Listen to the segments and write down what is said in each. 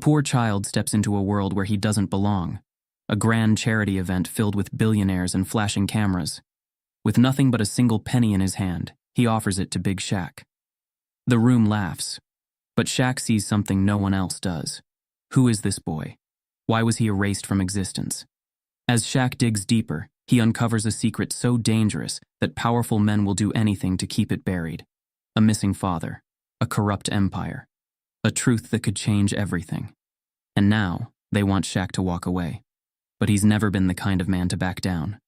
poor child steps into a world where he doesn't belong. A grand charity event filled with billionaires and flashing cameras. With nothing but a single penny in his hand, he offers it to Big Shaq. The room laughs, but Shaq sees something no one else does. Who is this boy? Why was he erased from existence? As Shaq digs deeper, he uncovers a secret so dangerous that powerful men will do anything to keep it buried. A missing father, a corrupt empire, a truth that could change everything. And now, they want Shaq to walk away. But he's never been the kind of man to back down.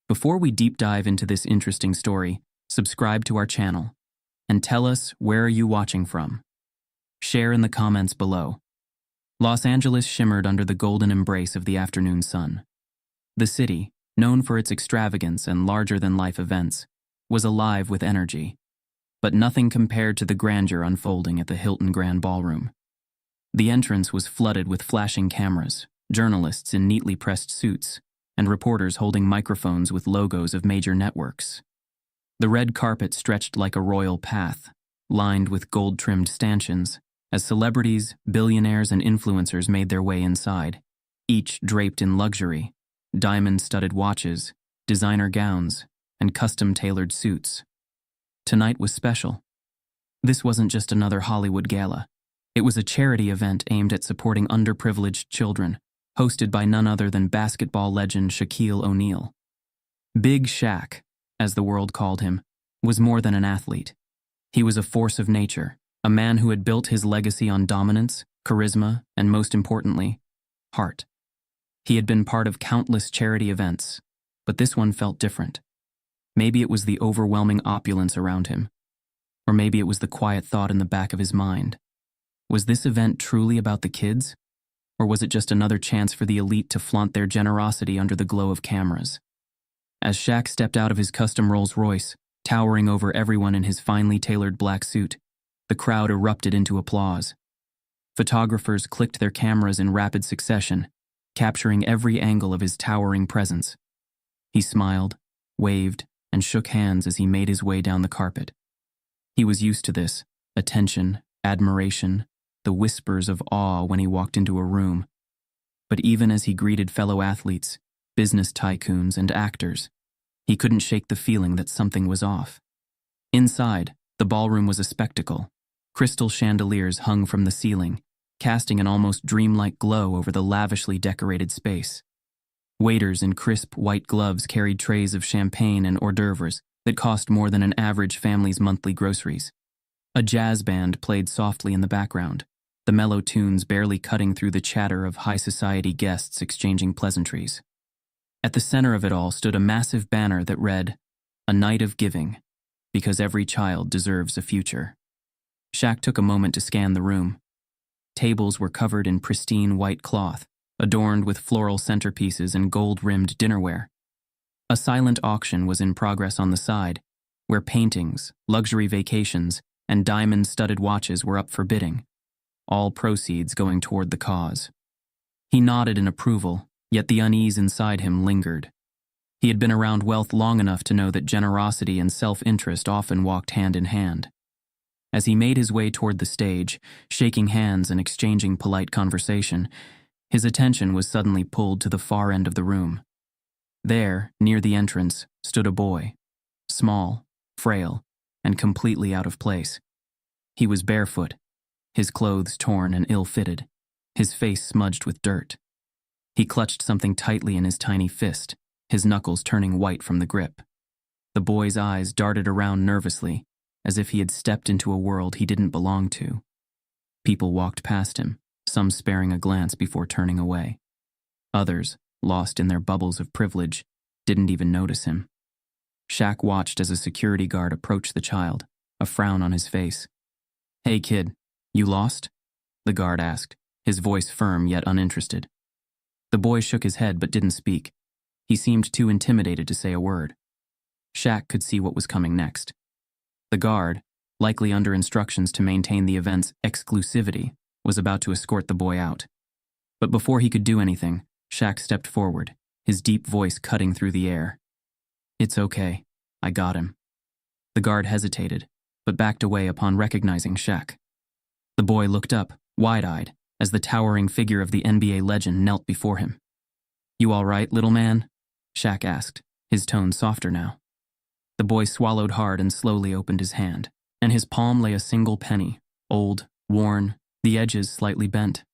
Before we deep dive into this interesting story, subscribe to our channel and tell us, where are you watching from? Share in the comments below. Los Angeles shimmered under the golden embrace of the afternoon sun. The city, known for its extravagance and larger-than-life events, was alive with energy, but nothing compared to the grandeur unfolding at the Hilton Grand Ballroom. The entrance was flooded with flashing cameras, journalists in neatly pressed suits, and reporters holding microphones with logos of major networks. The red carpet stretched like a royal path, lined with gold-trimmed stanchions, as celebrities, billionaires, and influencers made their way inside, each draped in luxury, diamond-studded watches, designer gowns, and custom-tailored suits. Tonight was special. This wasn't just another Hollywood gala. It was a charity event aimed at supporting underprivileged children, hosted by none other than basketball legend Shaquille O'Neal. Big Shaq, as the world called him, was more than an athlete. He was a force of nature, a man who had built his legacy on dominance, charisma, and most importantly, heart. He had been part of countless charity events, but this one felt different. Maybe it was the overwhelming opulence around him, or maybe it was the quiet thought in the back of his mind. Was this event truly about the kids? Or was it just another chance for the elite to flaunt their generosity under the glow of cameras? As Shaq stepped out of his custom Rolls-Royce, towering over everyone in his finely tailored black suit, the crowd erupted into applause. Photographers clicked their cameras in rapid succession, capturing every angle of his towering presence. He smiled, waved, and shook hands as he made his way down the carpet. He was used to this: attention, admiration, the whispers of awe when he walked into a room. But even as he greeted fellow athletes, business tycoons, and actors, he couldn't shake the feeling that something was off. Inside, the ballroom was a spectacle. Crystal chandeliers hung from the ceiling, casting an almost dreamlike glow over the lavishly decorated space. Waiters in crisp white gloves carried trays of champagne and hors d'oeuvres that cost more than an average family's monthly groceries. A jazz band played softly in the background, the mellow tunes barely cutting through the chatter of high society guests exchanging pleasantries. At the center of it all stood a massive banner that read, "A night of giving, because every child deserves a future." Shaq took a moment to scan the room. Tables were covered in pristine white cloth, adorned with floral centerpieces and gold-rimmed dinnerware. A silent auction was in progress on the side, where paintings, luxury vacations, and diamond-studded watches were up for bidding, all proceeds going toward the cause. He nodded in approval, yet the unease inside him lingered. He had been around wealth long enough to know that generosity and self-interest often walked hand in hand. As he made his way toward the stage, shaking hands and exchanging polite conversation, his attention was suddenly pulled to the far end of the room. There, near the entrance, stood a boy, small, frail, and completely out of place. He was barefoot, his clothes torn and ill-fitted, his face smudged with dirt. He clutched something tightly in his tiny fist, his knuckles turning white from the grip. The boy's eyes darted around nervously, as if he had stepped into a world he didn't belong to. People walked past him, some sparing a glance before turning away. Others, lost in their bubbles of privilege, didn't even notice him. Shaq watched as a security guard approached the child, a frown on his face. "Hey kid, you lost?" the guard asked, his voice firm yet uninterested. The boy shook his head but didn't speak. He seemed too intimidated to say a word. Shaq could see what was coming next. The guard, likely under instructions to maintain the event's exclusivity, was about to escort the boy out. But before he could do anything, Shaq stepped forward, his deep voice cutting through the air. "It's okay. I got him." The guard hesitated, but backed away upon recognizing Shaq. The boy looked up, wide-eyed, as the towering figure of the NBA legend knelt before him. "You all right, little man?" Shaq asked, his tone softer now. The boy swallowed hard and slowly opened his hand, and his palm lay a single penny, old, worn, the edges slightly bent.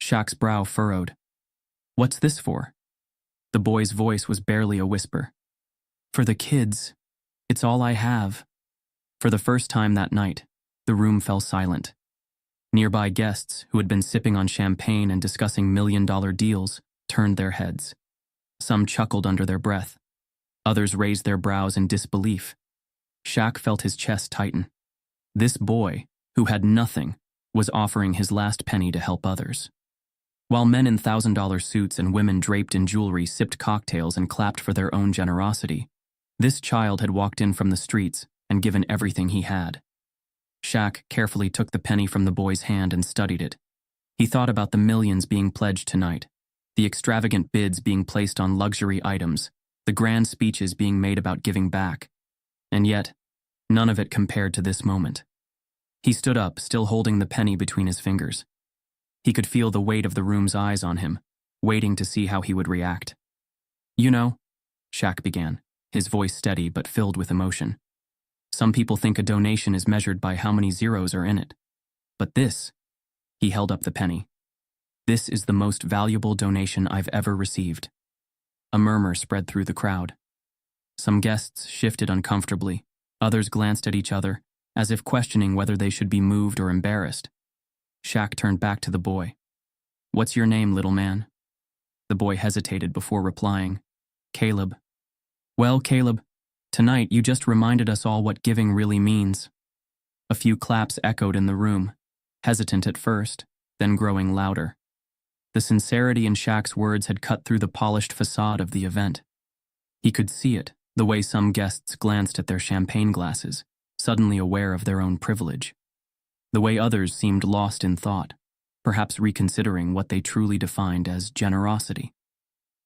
Shaq's brow furrowed. "What's this for?" The boy's voice was barely a whisper. "For the kids. It's all I have." For the first time that night, the room fell silent. Nearby guests, who had been sipping on champagne and discussing million-dollar deals, turned their heads. Some chuckled under their breath. Others raised their brows in disbelief. Shaq felt his chest tighten. This boy, who had nothing, was offering his last penny to help others. While men in $1,000 suits and women draped in jewelry sipped cocktails and clapped for their own generosity, this child had walked in from the streets and given everything he had. Shaq carefully took the penny from the boy's hand and studied it. He thought about the millions being pledged tonight, the extravagant bids being placed on luxury items, the grand speeches being made about giving back. And yet, none of it compared to this moment. He stood up, still holding the penny between his fingers. He could feel the weight of the room's eyes on him, waiting to see how he would react. "You know," Shaq began, his voice steady but filled with emotion. "Some people think a donation is measured by how many zeros are in it. But this," he held up the penny, "this is the most valuable donation I've ever received." A murmur spread through the crowd. Some guests shifted uncomfortably. Others glanced at each other, as if questioning whether they should be moved or embarrassed. Shaq turned back to the boy. "What's your name, little man?" The boy hesitated before replying. "Caleb." "Well, Caleb, tonight you just reminded us all what giving really means." A few claps echoed in the room, hesitant at first, then growing louder. The sincerity in Shaq's words had cut through the polished facade of the event. He could see it, the way some guests glanced at their champagne glasses, suddenly aware of their own privilege. The way others seemed lost in thought, perhaps reconsidering what they truly defined as generosity.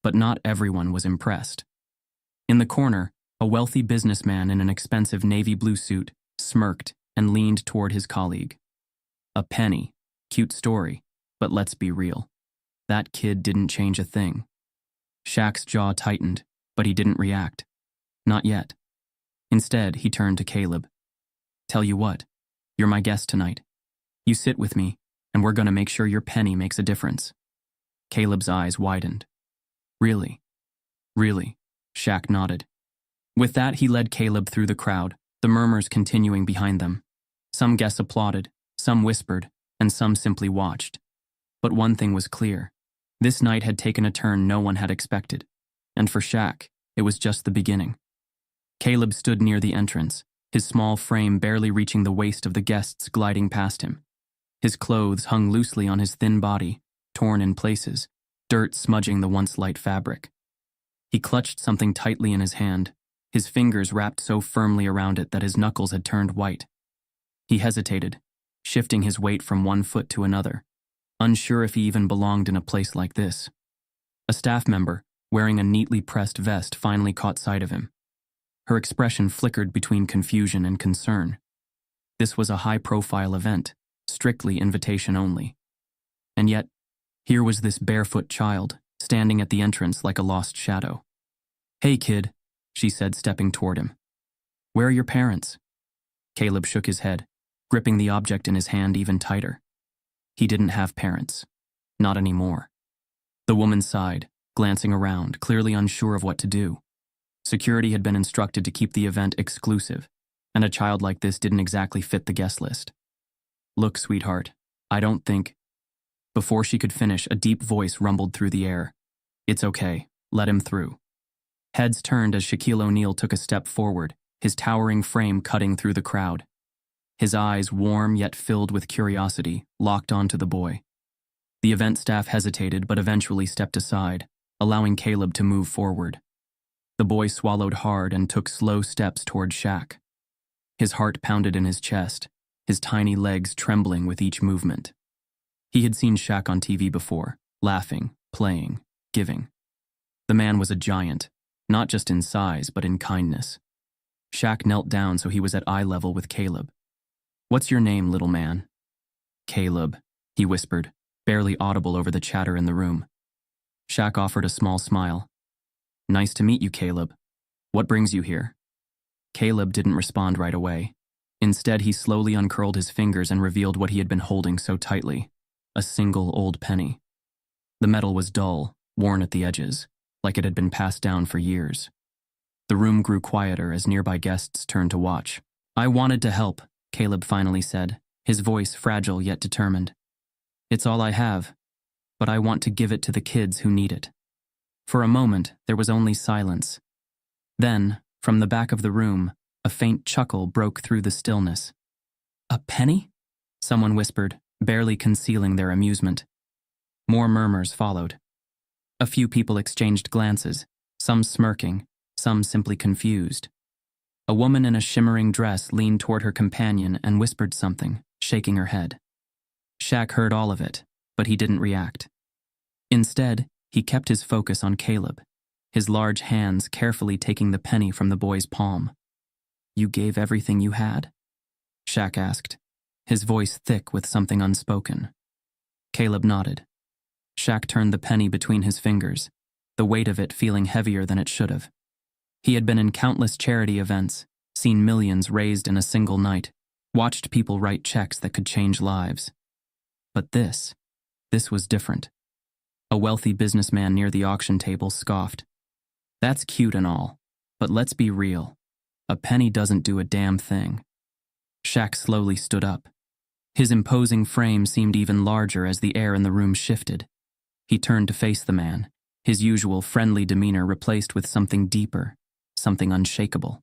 But not everyone was impressed. In the corner, a wealthy businessman in an expensive navy blue suit smirked and leaned toward his colleague. "A penny. Cute story, but let's be real. That kid didn't change a thing." Shaq's jaw tightened, but he didn't react. Not yet. Instead, he turned to Caleb. "Tell you what, you're my guest tonight. You sit with me, and we're going to make sure your penny makes a difference." Caleb's eyes widened. "Really? Really?" Shaq nodded. With that, he led Caleb through the crowd, the murmurs continuing behind them. Some guests applauded, some whispered, and some simply watched. But one thing was clear. This night had taken a turn no one had expected, and for Shaq, it was just the beginning. Caleb stood near the entrance, his small frame barely reaching the waist of the guests gliding past him. His clothes hung loosely on his thin body, torn in places, dirt smudging the once light fabric. He clutched something tightly in his hand, his fingers wrapped so firmly around it that his knuckles had turned white. He hesitated, shifting his weight from one foot to another, unsure if he even belonged in a place like this. A staff member, wearing a neatly pressed vest, finally caught sight of him. Her expression flickered between confusion and concern. This was a high-profile event, strictly invitation only. And yet, here was this barefoot child, standing at the entrance like a lost shadow. "Hey, kid," she said, stepping toward him. "Where are your parents?" Caleb shook his head, gripping the object in his hand even tighter. He didn't have parents. Not anymore. The woman sighed, glancing around, clearly unsure of what to do. Security had been instructed to keep the event exclusive, and a child like this didn't exactly fit the guest list. "Look, sweetheart, I don't think..." Before she could finish, a deep voice rumbled through the air. "It's okay, let him through." Heads turned as Shaquille O'Neal took a step forward, his towering frame cutting through the crowd. His eyes, warm yet filled with curiosity, locked onto the boy. The event staff hesitated but eventually stepped aside, allowing Caleb to move forward. The boy swallowed hard and took slow steps toward Shaq. His heart pounded in his chest, his tiny legs trembling with each movement. He had seen Shaq on TV before, laughing, playing, giving. The man was a giant, not just in size but in kindness. Shaq knelt down so he was at eye level with Caleb. "What's your name, little man?" "Caleb," he whispered, barely audible over the chatter in the room. Shaq offered a small smile. "Nice to meet you, Caleb. What brings you here?" Caleb didn't respond right away. Instead, he slowly uncurled his fingers and revealed what he had been holding so tightly: a single old penny. The metal was dull, worn at the edges, like it had been passed down for years. The room grew quieter as nearby guests turned to watch. "I wanted to help," Caleb finally said, his voice fragile yet determined. "It's all I have, but I want to give it to the kids who need it." For a moment, there was only silence. Then, from the back of the room, a faint chuckle broke through the stillness. "A penny?" someone whispered, barely concealing their amusement. More murmurs followed. A few people exchanged glances, some smirking, some simply confused. A woman in a shimmering dress leaned toward her companion and whispered something, shaking her head. Shaq heard all of it, but he didn't react. Instead, he kept his focus on Caleb, his large hands carefully taking the penny from the boy's palm. "You gave everything you had?" Shaq asked, his voice thick with something unspoken. Caleb nodded. Shaq turned the penny between his fingers, the weight of it feeling heavier than it should have. He had been in countless charity events, seen millions raised in a single night, watched people write checks that could change lives. But this was different. A wealthy businessman near the auction table scoffed. "That's cute and all, but let's be real. A penny doesn't do a damn thing." Shaq slowly stood up. His imposing frame seemed even larger as the air in the room shifted. He turned to face the man, his usual friendly demeanor replaced with something deeper, something unshakable.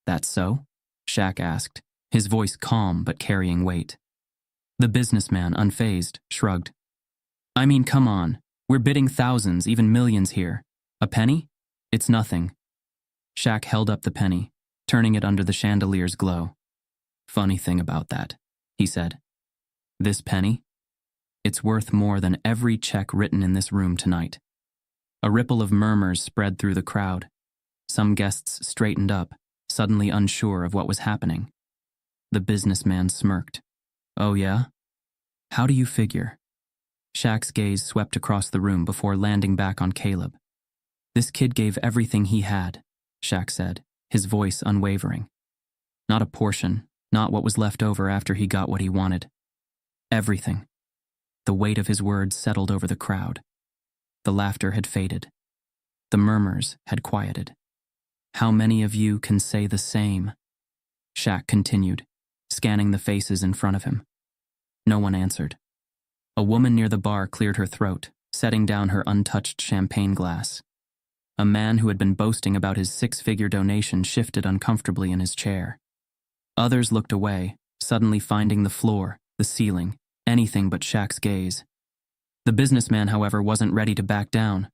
"That's so?" Shaq asked, his voice calm but carrying weight. The businessman, unfazed, shrugged. "I mean, come on. We're bidding thousands, even millions here. A penny? It's nothing." Shaq held up the penny, turning it under the chandelier's glow. "Funny thing about that," he said. "This penny? It's worth more than every check written in this room tonight." A ripple of murmurs spread through the crowd. Some guests straightened up, suddenly unsure of what was happening. The businessman smirked. "Oh yeah? How do you figure?" Shaq's gaze swept across the room before landing back on Caleb. "This kid gave everything he had," Shaq said, his voice unwavering. Not a portion, not what was left over after he got what he wanted. Everything. The weight of his words settled over the crowd. The laughter had faded. The murmurs had quieted. "How many of you can say the same?" Shaq continued, scanning the faces in front of him. No one answered. A woman near the bar cleared her throat, setting down her untouched champagne glass. A man who had been boasting about his six-figure donation shifted uncomfortably in his chair. Others looked away, suddenly finding the floor, the ceiling, anything but Shaq's gaze. The businessman, however, wasn't ready to back down.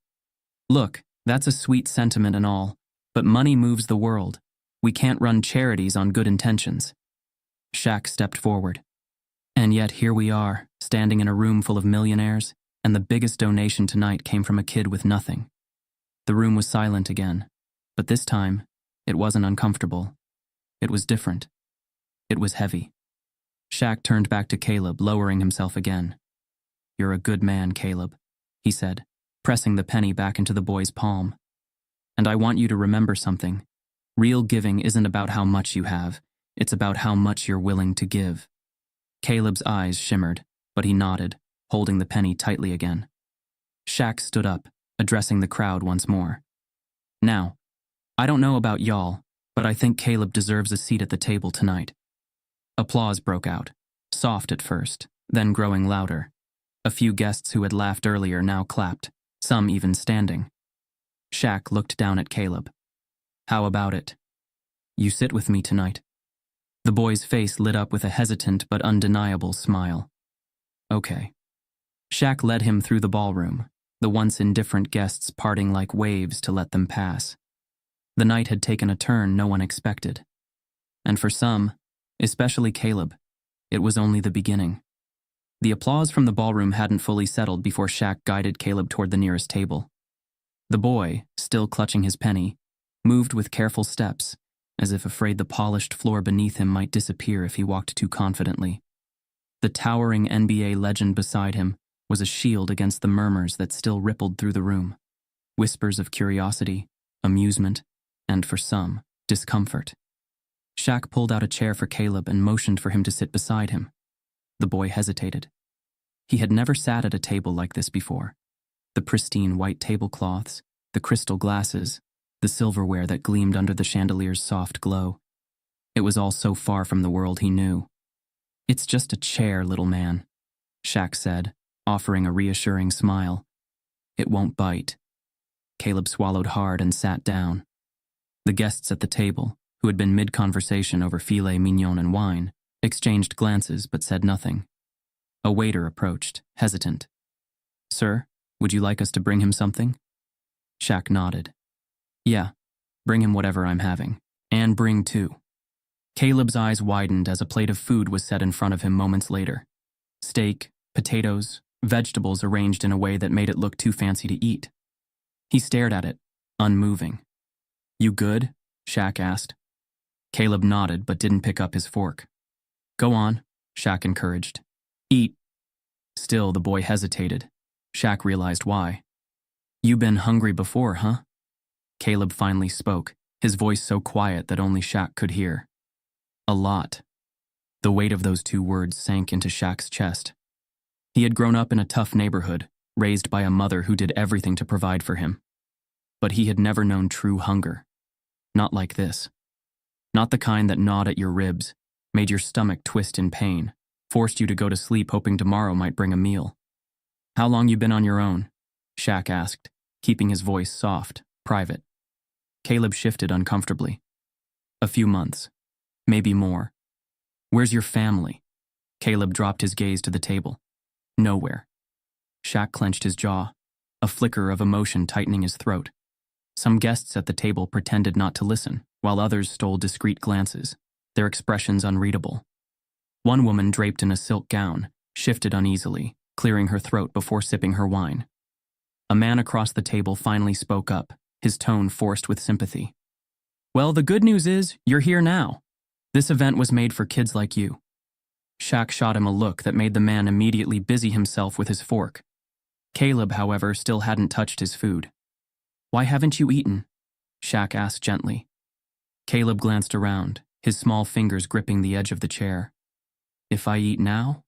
"Look, that's a sweet sentiment and all, but money moves the world. We can't run charities on good intentions." Shaq stepped forward. "And yet here we are, standing in a room full of millionaires, and the biggest donation tonight came from a kid with nothing." The room was silent again, but this time, it wasn't uncomfortable. It was different. It was heavy. Shaq turned back to Caleb, lowering himself again. "You're a good man, Caleb," he said, pressing the penny back into the boy's palm. "And I want you to remember something. Real giving isn't about how much you have, it's about how much you're willing to give." Caleb's eyes shimmered, but he nodded, holding the penny tightly again. Shaq stood up, addressing the crowd once more. "Now, I don't know about y'all, but I think Caleb deserves a seat at the table tonight." Applause broke out, soft at first, then growing louder. A few guests who had laughed earlier now clapped, some even standing. Shaq looked down at Caleb. "How about it? You sit with me tonight." The boy's face lit up with a hesitant but undeniable smile. "Okay." Shaq led him through the ballroom, the once indifferent guests parting like waves to let them pass. The night had taken a turn no one expected. And for some, especially Caleb, it was only the beginning. The applause from the ballroom hadn't fully settled before Shaq guided Caleb toward the nearest table. The boy, still clutching his penny, moved with careful steps, as if afraid the polished floor beneath him might disappear if he walked too confidently. The towering NBA legend beside him was a shield against the murmurs that still rippled through the room. Whispers of curiosity, amusement, and for some, discomfort. Shaq pulled out a chair for Caleb and motioned for him to sit beside him. The boy hesitated. He had never sat at a table like this before. The pristine white tablecloths, the crystal glasses, the silverware that gleamed under the chandelier's soft glow. It was all so far from the world he knew. "It's just a chair, little man," Shaq said, offering a reassuring smile. "It won't bite." Caleb swallowed hard and sat down. The guests at the table, who had been mid-conversation over filet mignon and wine, exchanged glances but said nothing. A waiter approached, hesitant. "Sir, would you like us to bring him something?" Shaq nodded. "Yeah, bring him whatever I'm having. And bring two." Caleb's eyes widened as a plate of food was set in front of him moments later. Steak, potatoes, vegetables arranged in a way that made it look too fancy to eat. He stared at it, unmoving. "You good?" Shaq asked. Caleb nodded but didn't pick up his fork. "Go on," Shaq encouraged. "Eat." Still, the boy hesitated. Shaq realized why. "You been hungry before, huh?" Caleb finally spoke, his voice so quiet that only Shaq could hear. "A lot." The weight of those two words sank into Shaq's chest. He had grown up in a tough neighborhood, raised by a mother who did everything to provide for him. But he had never known true hunger. Not like this. Not the kind that gnawed at your ribs, made your stomach twist in pain, forced you to go to sleep hoping tomorrow might bring a meal. "How long you been on your own?" Shaq asked, keeping his voice soft, private. Caleb shifted uncomfortably. "A few months. Maybe more." "Where's your family?" Caleb dropped his gaze to the table. "Nowhere." Shaq clenched his jaw, a flicker of emotion tightening his throat. Some guests at the table pretended not to listen, while others stole discreet glances, their expressions unreadable. One woman draped in a silk gown shifted uneasily, clearing her throat before sipping her wine. A man across the table finally spoke up, his tone forced with sympathy. "Well, the good news is, you're here now. This event was made for kids like you." Shaq shot him a look that made the man immediately busy himself with his fork. Caleb, however, still hadn't touched his food. "Why haven't you eaten?" Shaq asked gently. Caleb glanced around, his small fingers gripping the edge of the chair. "If I eat now?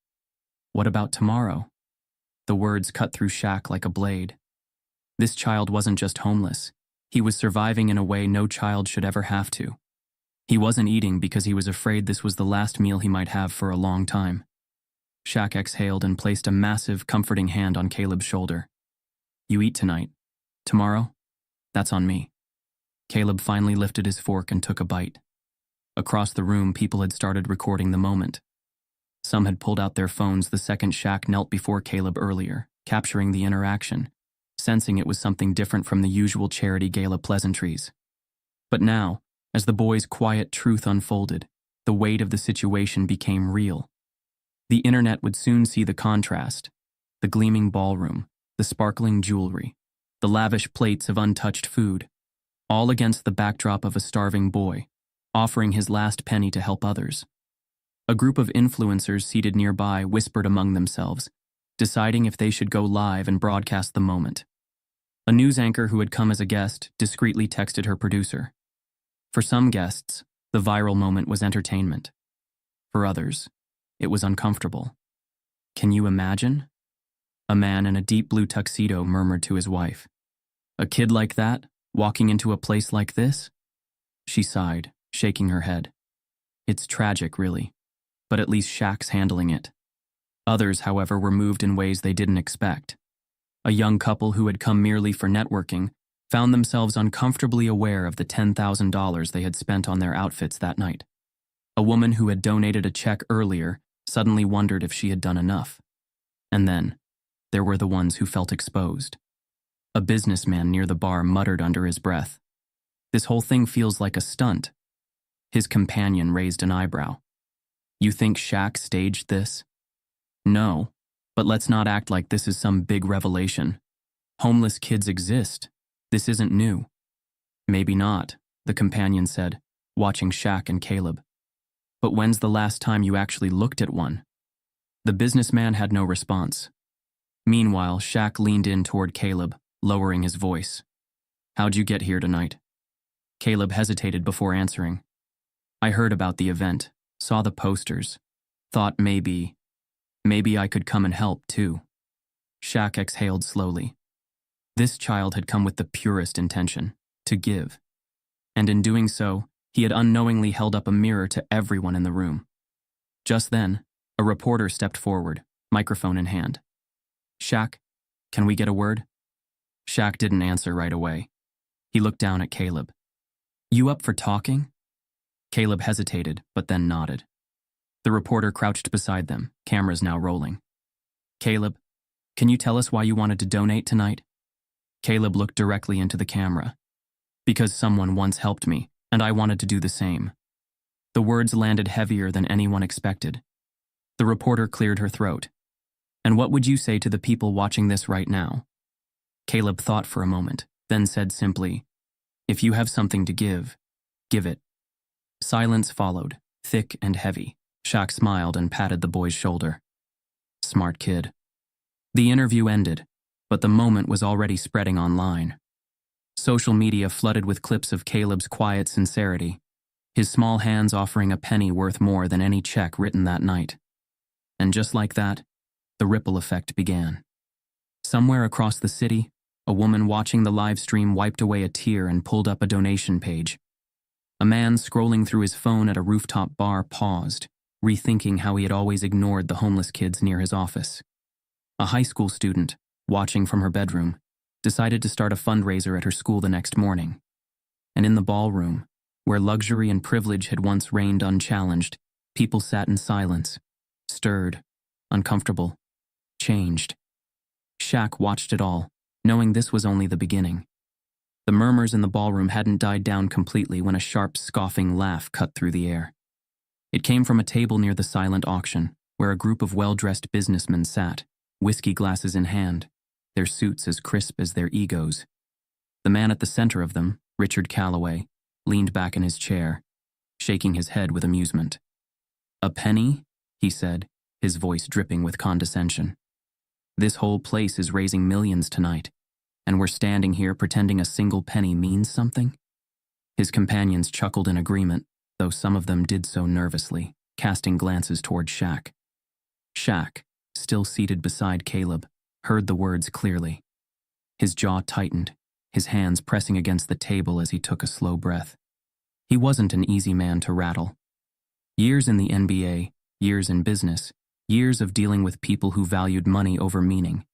What about tomorrow?" The words cut through Shaq like a blade. This child wasn't just homeless. He was surviving in a way no child should ever have to. He wasn't eating because he was afraid this was the last meal he might have for a long time. Shaq exhaled and placed a massive, comforting hand on Caleb's shoulder. "You eat tonight. Tomorrow? That's on me." Caleb finally lifted his fork and took a bite. Across the room, people had started recording the moment. Some had pulled out their phones the second Shaq knelt before Caleb earlier, capturing the interaction, sensing it was something different from the usual charity gala pleasantries. But now, as the boy's quiet truth unfolded, the weight of the situation became real. The internet would soon see the contrast: the gleaming ballroom, the sparkling jewelry, the lavish plates of untouched food, all against the backdrop of a starving boy, offering his last penny to help others. A group of influencers seated nearby whispered among themselves, deciding if they should go live and broadcast the moment. A news anchor who had come as a guest discreetly texted her producer. For some guests, the viral moment was entertainment. For others, it was uncomfortable. "Can you imagine?" A man in a deep blue tuxedo murmured to his wife. "A kid like that, walking into a place like this?" She sighed, shaking her head. "It's tragic, really, but at least Shaq's handling it." Others, however, were moved in ways they didn't expect. A young couple who had come merely for networking found themselves uncomfortably aware of the $10,000 they had spent on their outfits that night. A woman who had donated a check earlier suddenly wondered if she had done enough. And then, there were the ones who felt exposed. A businessman near the bar muttered under his breath, "This whole thing feels like a stunt." His companion raised an eyebrow. "You think Shaq staged this?" "No, but let's not act like this is some big revelation. Homeless kids exist. This isn't new." "Maybe not," the companion said, watching Shaq and Caleb. "But when's the last time you actually looked at one?" The businessman had no response. Meanwhile, Shaq leaned in toward Caleb, lowering his voice. How'd you get here tonight? Caleb hesitated before answering. I heard about the event, saw the posters, thought maybe I could come and help too. Shaq exhaled slowly. This child had come with the purest intention, to give. And in doing so, he had unknowingly held up a mirror to everyone in the room. Just then, a reporter stepped forward, microphone in hand. Shaq, can we get a word? Shaq didn't answer right away. He looked down at Caleb. You up for talking? Caleb hesitated, but then nodded. The reporter crouched beside them, cameras now rolling. Caleb, can you tell us why you wanted to donate tonight? Caleb looked directly into the camera. Because someone once helped me, and I wanted to do the same. The words landed heavier than anyone expected. The reporter cleared her throat. And what would you say to the people watching this right now? Caleb thought for a moment, then said simply, if you have something to give it. Silence followed, thick and heavy. Shaq smiled and patted the boy's shoulder. Smart kid. The interview ended, but the moment was already spreading online. Social media flooded with clips of Caleb's quiet sincerity, his small hands offering a penny worth more than any check written that night. And just like that, the ripple effect began. Somewhere across the city, a woman watching the live stream wiped away a tear and pulled up a donation page. A man scrolling through his phone at a rooftop bar paused, rethinking how he had always ignored the homeless kids near his office. A high school student, watching from her bedroom, decided to start a fundraiser at her school the next morning. And in the ballroom, where luxury and privilege had once reigned unchallenged, people sat in silence, stirred, uncomfortable, changed. Shaq watched it all, knowing this was only the beginning. The murmurs in the ballroom hadn't died down completely when a sharp, scoffing laugh cut through the air. It came from a table near the silent auction, where a group of well-dressed businessmen sat, whiskey glasses in hand, their suits as crisp as their egos. The man at the center of them, Richard Calloway, leaned back in his chair, shaking his head with amusement. A penny? He said, his voice dripping with condescension. This whole place is raising millions tonight, and we're standing here pretending a single penny means something? His companions chuckled in agreement, though some of them did so nervously, casting glances toward Shaq. Shaq, still seated beside Caleb, heard the words clearly. His jaw tightened, his hands pressing against the table as he took a slow breath. He wasn't an easy man to rattle. Years in the NBA, years in business, years of dealing with people who valued money over meaning.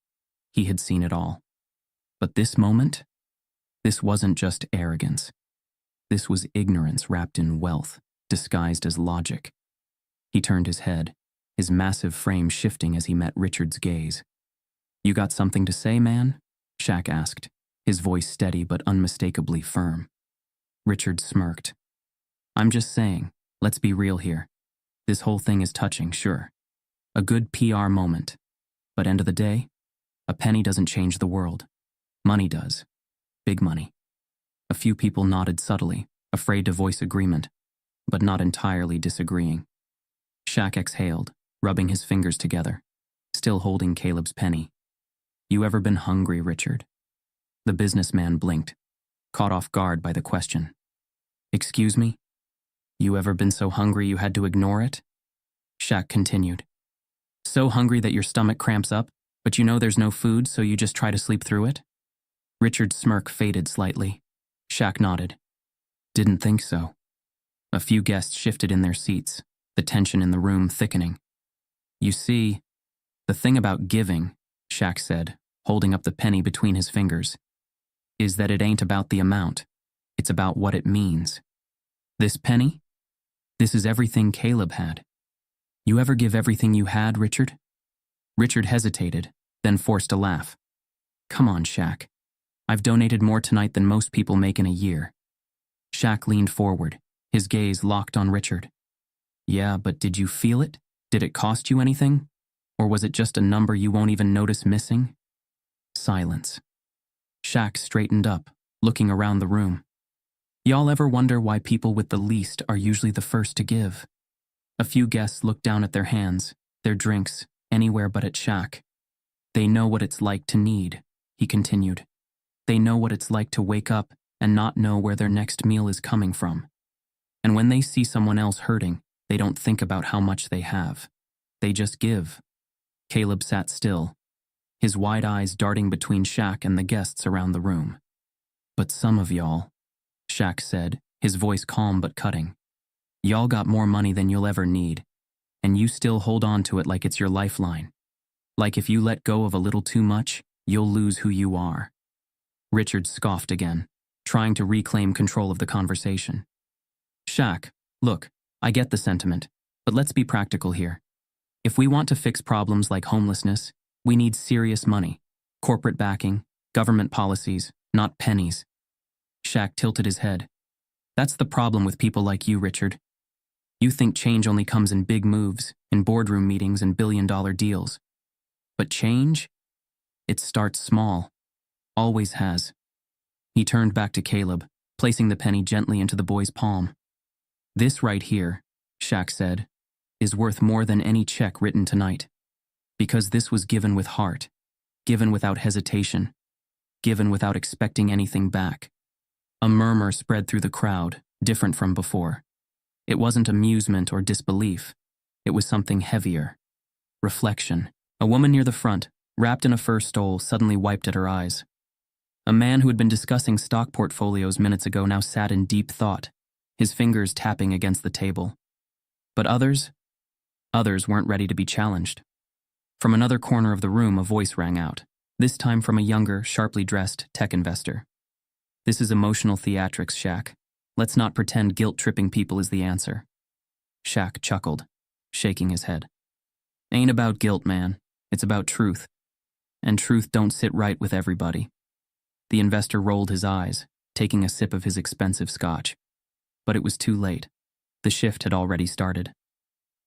He had seen it all. But this moment? This wasn't just arrogance. This was ignorance wrapped in wealth, disguised as logic. He turned his head, his massive frame shifting as he met Richard's gaze. You got something to say, man? Shaq asked, his voice steady but unmistakably firm. Richard smirked. I'm just saying, let's be real here. This whole thing is touching, sure. A good PR moment. But end of the day, a penny doesn't change the world. Money does. Big money. A few people nodded subtly, afraid to voice agreement, but not entirely disagreeing. Shaq exhaled, rubbing his fingers together, still holding Caleb's penny. You ever been hungry, Richard? The businessman blinked, caught off guard by the question. Excuse me? You ever been so hungry you had to ignore it? Shaq continued. So hungry that your stomach cramps up, but you know there's no food, so you just try to sleep through it? Richard's smirk faded slightly. Shaq nodded. Didn't think so. A few guests shifted in their seats, the tension in the room thickening. You see, the thing about giving, Shaq said, holding up the penny between his fingers, is that it ain't about the amount. It's about what it means. This penny? This is everything Caleb had. You ever give everything you had, Richard? Richard hesitated, then forced a laugh. Come on, Shaq. I've donated more tonight than most people make in a year. Shaq leaned forward, his gaze locked on Richard. Yeah, but did you feel it? Did it cost you anything? Or was it just a number you won't even notice missing? Silence. Shaq straightened up, looking around the room. Y'all ever wonder why people with the least are usually the first to give? A few guests looked down at their hands, their drinks, anywhere but at Shaq. They know what it's like to need, he continued. They know what it's like to wake up and not know where their next meal is coming from. And when they see someone else hurting, they don't think about how much they have. They just give. Caleb sat still, his wide eyes darting between Shaq and the guests around the room. But some of y'all, Shaq said, his voice calm but cutting. Y'all got more money than you'll ever need, and you still hold on to it like it's your lifeline. Like if you let go of a little too much, you'll lose who you are. Richard scoffed again, trying to reclaim control of the conversation. Shaq, look, I get the sentiment, but let's be practical here. If we want to fix problems like homelessness, we need serious money, corporate backing, government policies, not pennies. Shaq tilted his head. That's the problem with people like you, Richard. You think change only comes in big moves, in boardroom meetings and billion-dollar deals. But change? It starts small. Always has. He turned back to Caleb, placing the penny gently into the boy's palm. This right here, Shaq said, is worth more than any check written tonight. Because this was given with heart, given without hesitation, given without expecting anything back. A murmur spread through the crowd, different from before. It wasn't amusement or disbelief. It was something heavier. Reflection. A woman near the front, wrapped in a fur stole, suddenly wiped at her eyes. A man who had been discussing stock portfolios minutes ago now sat in deep thought, his fingers tapping against the table. But others weren't ready to be challenged. From another corner of the room, a voice rang out, this time from a younger, sharply dressed tech investor. This is emotional theatrics, Shaq. Let's not pretend guilt-tripping people is the answer. Shaq chuckled, shaking his head. Ain't about guilt, man. It's about truth. And truth don't sit right with everybody. The investor rolled his eyes, taking a sip of his expensive scotch. But it was too late. The shift had already started.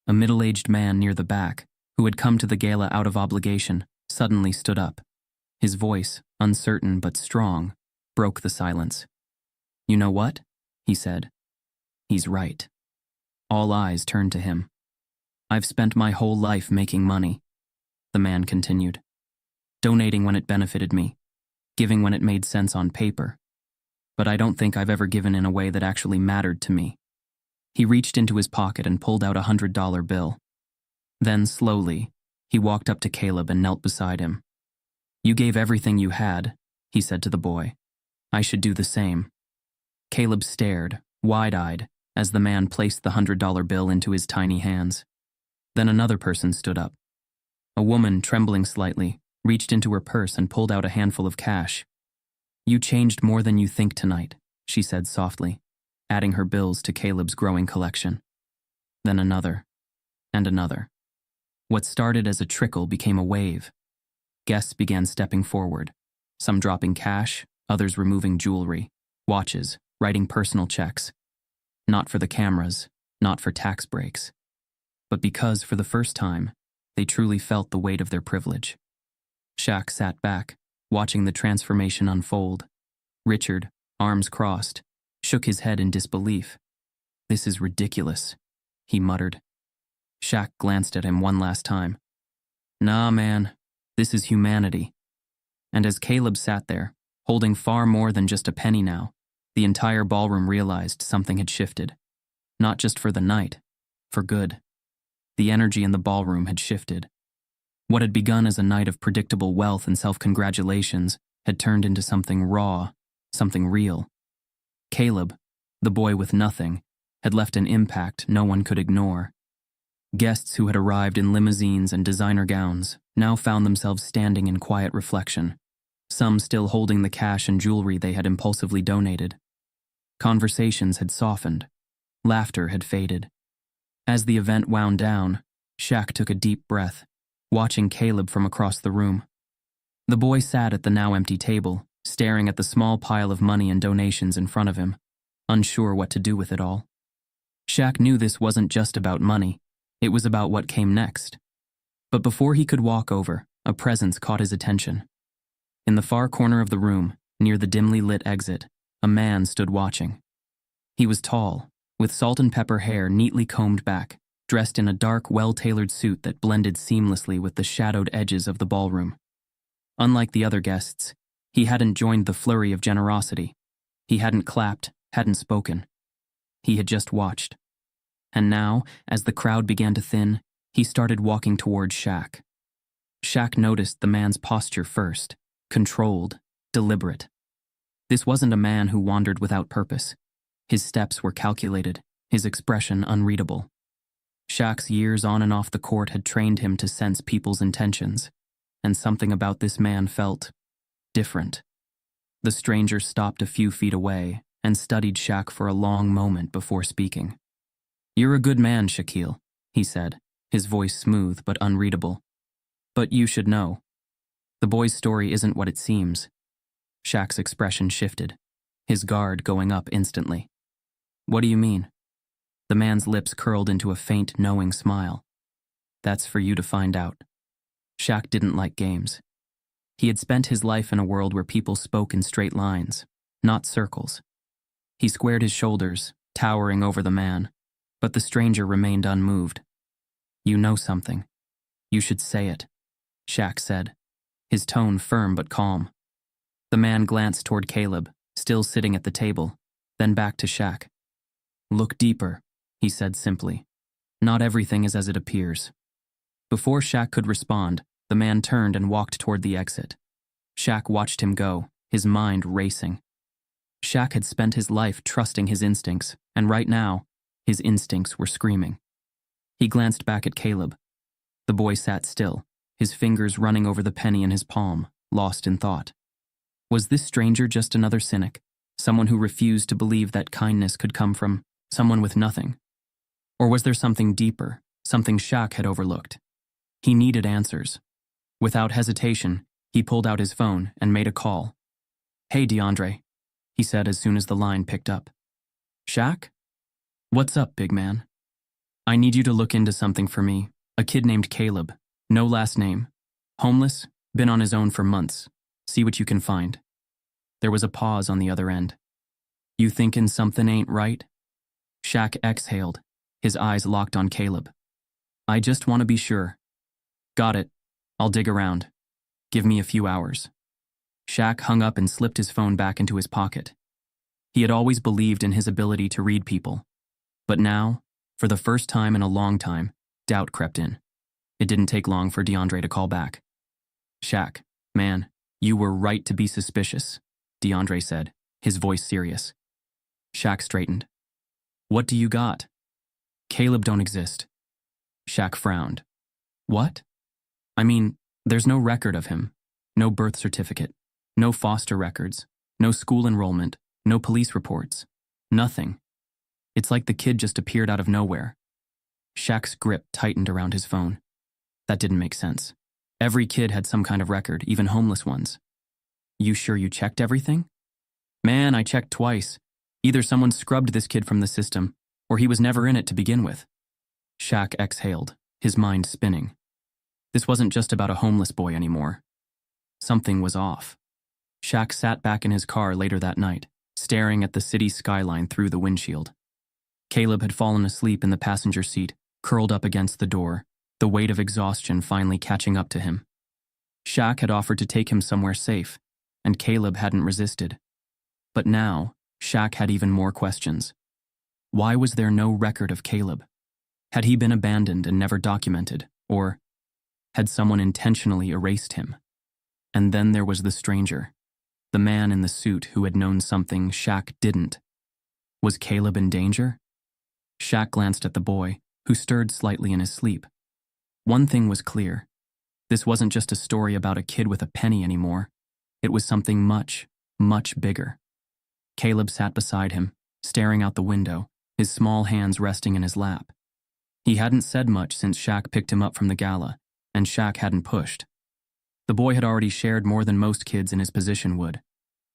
A middle-aged man near the back, who had come to the gala out of obligation, suddenly stood up. His voice, uncertain but strong, broke the silence. You know what? He said. He's right. All eyes turned to him. I've spent my whole life making money, the man continued. Donating when it benefited me, giving when it made sense on paper. But I don't think I've ever given in a way that actually mattered to me. He reached into his pocket and pulled out $100 bill. Then, slowly, he walked up to Caleb and knelt beside him. You gave everything you had, he said to the boy. I should do the same. Caleb stared, wide-eyed, as the man placed the $100 bill into his tiny hands. Then another person stood up. A woman, trembling slightly, reached into her purse and pulled out a handful of cash. You changed more than you think tonight, she said softly, adding her bills to Caleb's growing collection. Then another, and another. What started as a trickle became a wave. Guests began stepping forward, some dropping cash, others removing jewelry, watches, writing personal checks. Not for the cameras, not for tax breaks, but because, for the first time, they truly felt the weight of their privilege. Shaq sat back, watching the transformation unfold. Richard, arms crossed, shook his head in disbelief. This is ridiculous, he muttered. Shaq glanced at him one last time. Nah, man, this is humanity. And as Caleb sat there, holding far more than just a penny now, the entire ballroom realized something had shifted. Not just for the night, for good. The energy in the ballroom had shifted. What had begun as a night of predictable wealth and self-congratulations had turned into something raw, something real. Caleb, the boy with nothing, had left an impact no one could ignore. Guests who had arrived in limousines and designer gowns now found themselves standing in quiet reflection, some still holding the cash and jewelry they had impulsively donated. Conversations had softened. Laughter had faded. As the event wound down, Shaq took a deep breath, watching Caleb from across the room. The boy sat at the now empty table, staring at the small pile of money and donations in front of him, unsure what to do with it all. Shaq knew this wasn't just about money, it was about what came next. But before he could walk over, a presence caught his attention. In the far corner of the room, near the dimly lit exit, a man stood watching. He was tall, with salt and pepper hair neatly combed back, dressed in a dark, well-tailored suit that blended seamlessly with the shadowed edges of the ballroom. Unlike the other guests, he hadn't joined the flurry of generosity. He hadn't clapped, hadn't spoken. He had just watched. And now, as the crowd began to thin, he started walking towards Shaq. Shaq noticed the man's posture first, controlled, deliberate. This wasn't a man who wandered without purpose. His steps were calculated, his expression unreadable. Shaq's years on and off the court had trained him to sense people's intentions, and something about this man felt different. The stranger stopped a few feet away and studied Shaq for a long moment before speaking. "You're a good man, Shaquille," he said, his voice smooth but unreadable. "But you should know. The boy's story isn't what it seems." Shaq's expression shifted, his guard going up instantly. "What do you mean?" The man's lips curled into a faint, knowing smile. "That's for you to find out." Shaq didn't like games. He had spent his life in a world where people spoke in straight lines, not circles. He squared his shoulders, towering over the man, but the stranger remained unmoved. "You know something. You should say it," Shaq said, his tone firm but calm. The man glanced toward Caleb, still sitting at the table, then back to Shaq. "Look deeper," he said simply. "Not everything is as it appears." Before Shaq could respond, the man turned and walked toward the exit. Shaq watched him go, his mind racing. Shaq had spent his life trusting his instincts, and right now, his instincts were screaming. He glanced back at Caleb. The boy sat still, his fingers running over the penny in his palm, lost in thought. Was this stranger just another cynic, someone who refused to believe that kindness could come from someone with nothing? Or was there something deeper, something Shaq had overlooked? He needed answers. Without hesitation, he pulled out his phone and made a call. "Hey, DeAndre," he said as soon as the line picked up. "Shaq? What's up, big man? I need you to look into something for me. A kid named Caleb, no last name. Homeless, been on his own for months. See what you can find." There was a pause on the other end. "You thinking something ain't right?" Shaq exhaled, his eyes locked on Caleb. "I just want to be sure." "Got it. I'll dig around. Give me a few hours." Shaq hung up and slipped his phone back into his pocket. He had always believed in his ability to read people. But now, for the first time in a long time, doubt crept in. It didn't take long for DeAndre to call back. "Shaq, man, you were right to be suspicious," DeAndre said, his voice serious. Shaq straightened. "What do you got?" "Caleb don't exist." Shaq frowned. "What?" "I mean, there's no record of him. No birth certificate. No foster records. No school enrollment. No police reports. Nothing. It's like the kid just appeared out of nowhere." Shaq's grip tightened around his phone. That didn't make sense. Every kid had some kind of record, even homeless ones. "You sure you checked everything?" "Man, I checked twice. Either someone scrubbed this kid from the system, or he was never in it to begin with." Shaq exhaled, his mind spinning. This wasn't just about a homeless boy anymore. Something was off. Shaq sat back in his car later that night, staring at the city skyline through the windshield. Caleb had fallen asleep in the passenger seat, curled up against the door, the weight of exhaustion finally catching up to him. Shaq had offered to take him somewhere safe, and Caleb hadn't resisted. But now, Shaq had even more questions. Why was there no record of Caleb? Had he been abandoned and never documented, or had someone intentionally erased him? And then there was the stranger, the man in the suit who had known something Shaq didn't. Was Caleb in danger? Shaq glanced at the boy, who stirred slightly in his sleep. One thing was clear. This wasn't just a story about a kid with a penny anymore. It was something much, much bigger. Caleb sat beside him, staring out the window, his small hands resting in his lap. He hadn't said much since Shaq picked him up from the gala, and Shaq hadn't pushed. The boy had already shared more than most kids in his position would.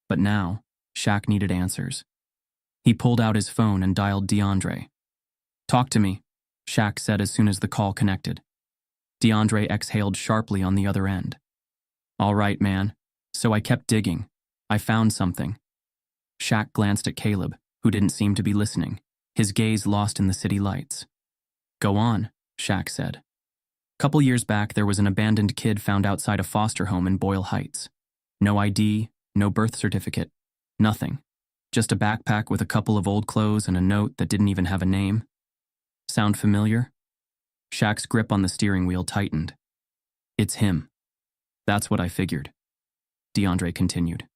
But now, Shaq needed answers. He pulled out his phone and dialed DeAndre. "Talk to me," Shaq said as soon as the call connected. DeAndre exhaled sharply on the other end. "All right, man. So I kept digging. I found something." Shaq glanced at Caleb, who didn't seem to be listening, his gaze lost in the city lights. "Go on," Shaq said. Couple years back, there was an abandoned kid found outside a foster home in Boyle Heights. No ID, no birth certificate, nothing. Just a backpack with a couple of old clothes and a note that didn't even have a name. Sound familiar? Shaq's grip on the steering wheel tightened. It's him. That's what I figured, DeAndre continued.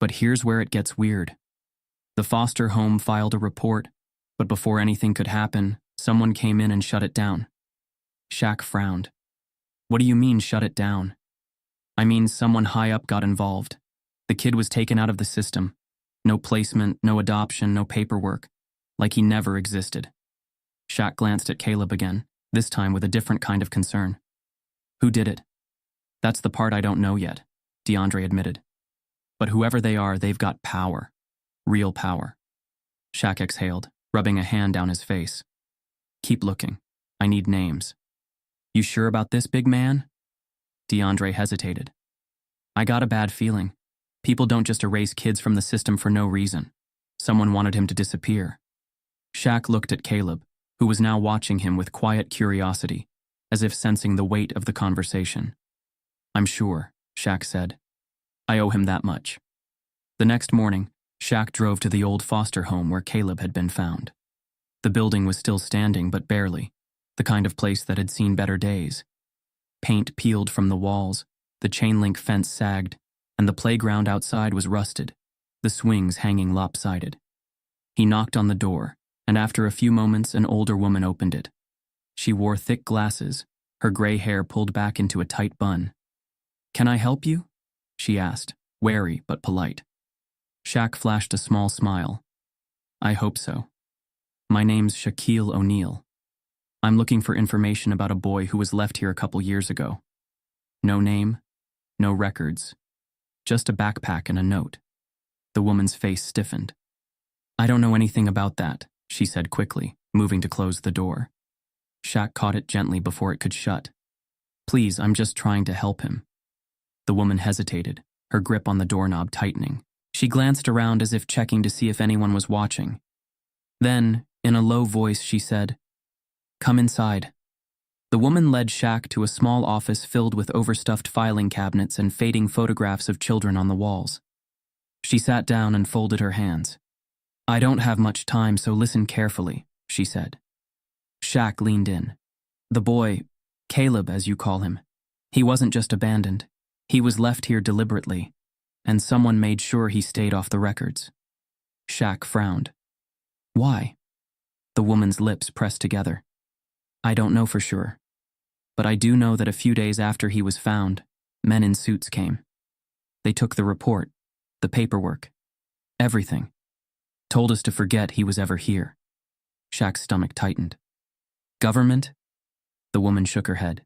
But here's where it gets weird. The foster home filed a report, but before anything could happen, someone came in and shut it down. Shaq frowned. What do you mean, shut it down? I mean, someone high up got involved. The kid was taken out of the system. No placement, no adoption, no paperwork. Like he never existed. Shaq glanced at Caleb again, this time with a different kind of concern. Who did it? That's the part I don't know yet, DeAndre admitted. But whoever they are, they've got power. Real power. Shaq exhaled, rubbing a hand down his face. Keep looking. I need names. You sure about this, big man? DeAndre hesitated. I got a bad feeling. People don't just erase kids from the system for no reason. Someone wanted him to disappear. Shaq looked at Caleb, who was now watching him with quiet curiosity, as if sensing the weight of the conversation. I'm sure, Shaq said. I owe him that much. The next morning, Shaq drove to the old foster home where Caleb had been found. The building was still standing, but barely, the kind of place that had seen better days. Paint peeled from the walls, the chain-link fence sagged, and the playground outside was rusted, the swings hanging lopsided. He knocked on the door, and after a few moments, an older woman opened it. She wore thick glasses, her gray hair pulled back into a tight bun. Can I help you? She asked, wary but polite. Shaq flashed a small smile. I hope so. My name's Shaquille O'Neal. I'm looking for information about a boy who was left here a couple years ago. No name, no records, just a backpack and a note. The woman's face stiffened. I don't know anything about that, she said quickly, moving to close the door. Shaq caught it gently before it could shut. Please, I'm just trying to help him. The woman hesitated, her grip on the doorknob tightening. She glanced around as if checking to see if anyone was watching. Then, in a low voice, she said, Come inside. The woman led Shaq to a small office filled with overstuffed filing cabinets and fading photographs of children on the walls. She sat down and folded her hands. I don't have much time, so listen carefully, she said. Shaq leaned in. The boy, Caleb as you call him, he wasn't just abandoned. He was left here deliberately, and someone made sure he stayed off the records. Shaq frowned. Why? The woman's lips pressed together. I don't know for sure, but I do know that a few days after he was found, men in suits came. They took the report, the paperwork, everything. Told us to forget he was ever here. Shaq's stomach tightened. Government? The woman shook her head.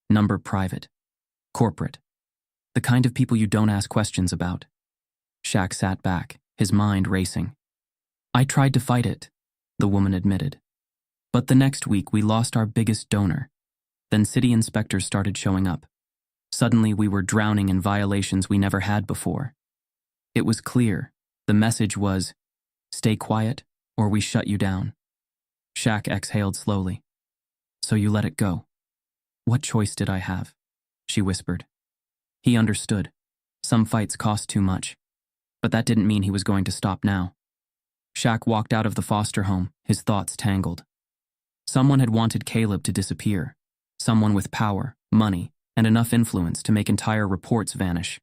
Number private. Corporate. The kind of people you don't ask questions about. Shaq sat back, his mind racing. I tried to fight it, the woman admitted. But the next week we lost our biggest donor. Then city inspectors started showing up. Suddenly we were drowning in violations we never had before. It was clear. The message was, stay quiet or we shut you down. Shaq exhaled slowly. So you let it go. What choice did I have? She whispered. He understood. Some fights cost too much. But that didn't mean he was going to stop now. Shaq walked out of the foster home, his thoughts tangled. Someone had wanted Caleb to disappear. Someone with power, money, and enough influence to make entire reports vanish.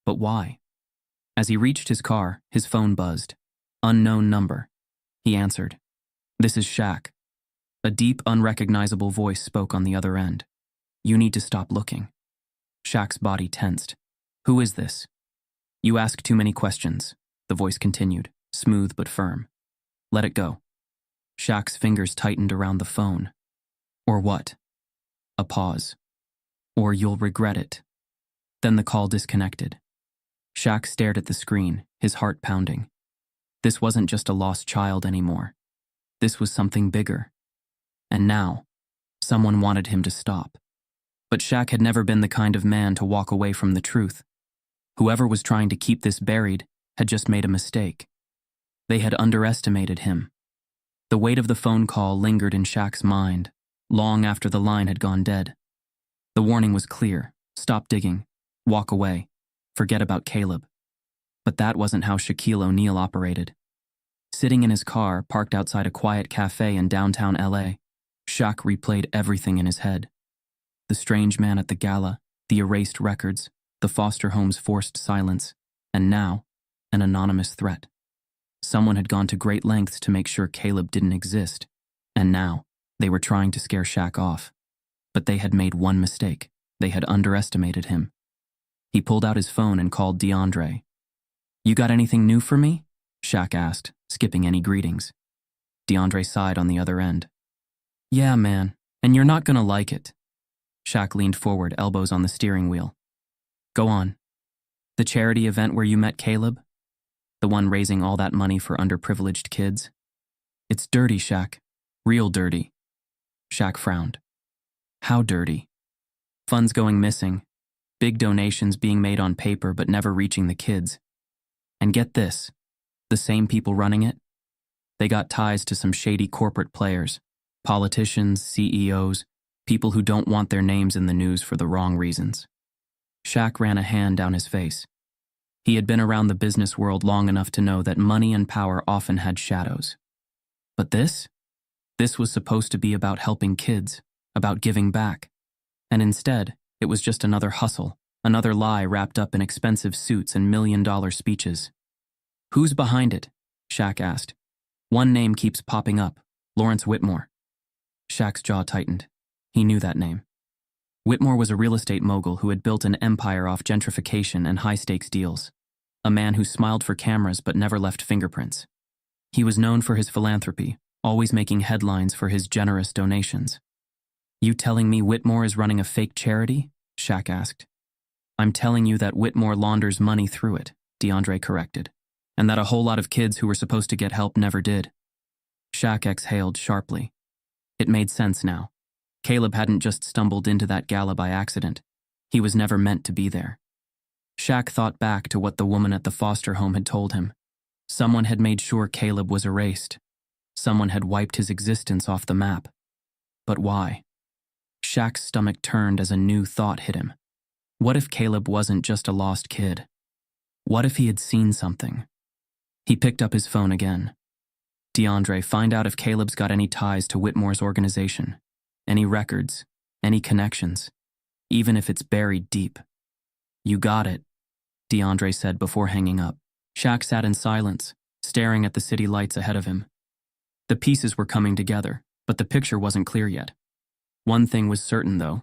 But why? As he reached his car, his phone buzzed. Unknown number. He answered. This is Shaq. A deep, unrecognizable voice spoke on the other end. You need to stop looking. Shaq's body tensed. Who is this? You ask too many questions, the voice continued, smooth but firm. Let it go. Shaq's fingers tightened around the phone. Or what? A pause. Or you'll regret it. Then the call disconnected. Shaq stared at the screen, his heart pounding. This wasn't just a lost child anymore. This was something bigger. And now, someone wanted him to stop. But Shaq had never been the kind of man to walk away from the truth. Whoever was trying to keep this buried had just made a mistake. They had underestimated him. The weight of the phone call lingered in Shaq's mind, long after the line had gone dead. The warning was clear: stop digging, walk away, forget about Caleb. But that wasn't how Shaquille O'Neal operated. Sitting in his car, parked outside a quiet cafe in downtown LA, Shaq replayed everything in his head. The strange man at the gala, the erased records, the foster home's forced silence, and now, an anonymous threat. Someone had gone to great lengths to make sure Caleb didn't exist, and now, they were trying to scare Shaq off. But they had made one mistake. They had underestimated him. He pulled out his phone and called DeAndre. "You got anything new for me?" Shaq asked, skipping any greetings. DeAndre sighed on the other end. "Yeah, man, and you're not gonna like it." Shaq leaned forward, elbows on the steering wheel. "Go on. The charity event where you met Caleb? The one raising all that money for underprivileged kids? It's dirty, Shaq. Real dirty." Shaq frowned. "How dirty?" "Funds going missing. Big donations being made on paper but never reaching the kids. And get this, the same people running it? They got ties to some shady corporate players, politicians, CEOs, people who don't want their names in the news for the wrong reasons." Shaq ran a hand down his face. He had been around the business world long enough to know that money and power often had shadows. But this? This was supposed to be about helping kids, about giving back. And instead, it was just another hustle, another lie wrapped up in expensive suits and million-dollar speeches. "Who's behind it?" Shaq asked. "One name keeps popping up: Lawrence Whitmore." Shaq's jaw tightened. He knew that name. Whitmore was a real estate mogul who had built an empire off gentrification and high-stakes deals. A man who smiled for cameras but never left fingerprints. He was known for his philanthropy, always making headlines for his generous donations. "You telling me Whitmore is running a fake charity?" Shaq asked. "I'm telling you that Whitmore launders money through it," DeAndre corrected, "and that a whole lot of kids who were supposed to get help never did." Shaq exhaled sharply. It made sense now. Caleb hadn't just stumbled into that gala by accident. He was never meant to be there. Shaq thought back to what the woman at the foster home had told him. Someone had made sure Caleb was erased. Someone had wiped his existence off the map. But why? Shaq's stomach turned as a new thought hit him. What if Caleb wasn't just a lost kid? What if he had seen something? He picked up his phone again. "DeAndre, find out if Caleb's got any ties to Whitmore's organization. Any records, any connections, even if it's buried deep." "You got it," DeAndre said before hanging up. Shaq sat in silence, staring at the city lights ahead of him. The pieces were coming together, but the picture wasn't clear yet. One thing was certain, though.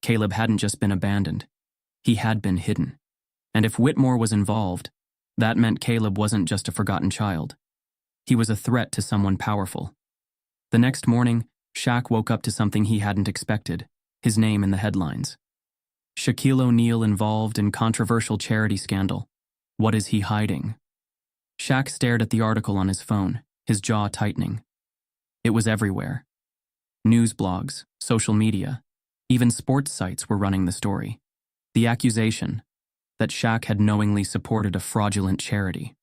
Caleb hadn't just been abandoned. He had been hidden. And if Whitmore was involved, that meant Caleb wasn't just a forgotten child. He was a threat to someone powerful. The next morning, Shaq woke up to something he hadn't expected: his name in the headlines. Shaquille O'Neal involved in controversial charity scandal. What is he hiding? Shaq stared at the article on his phone, his jaw tightening. It was everywhere. News blogs, social media, even sports sites were running the story. The accusation that Shaq had knowingly supported a fraudulent charity,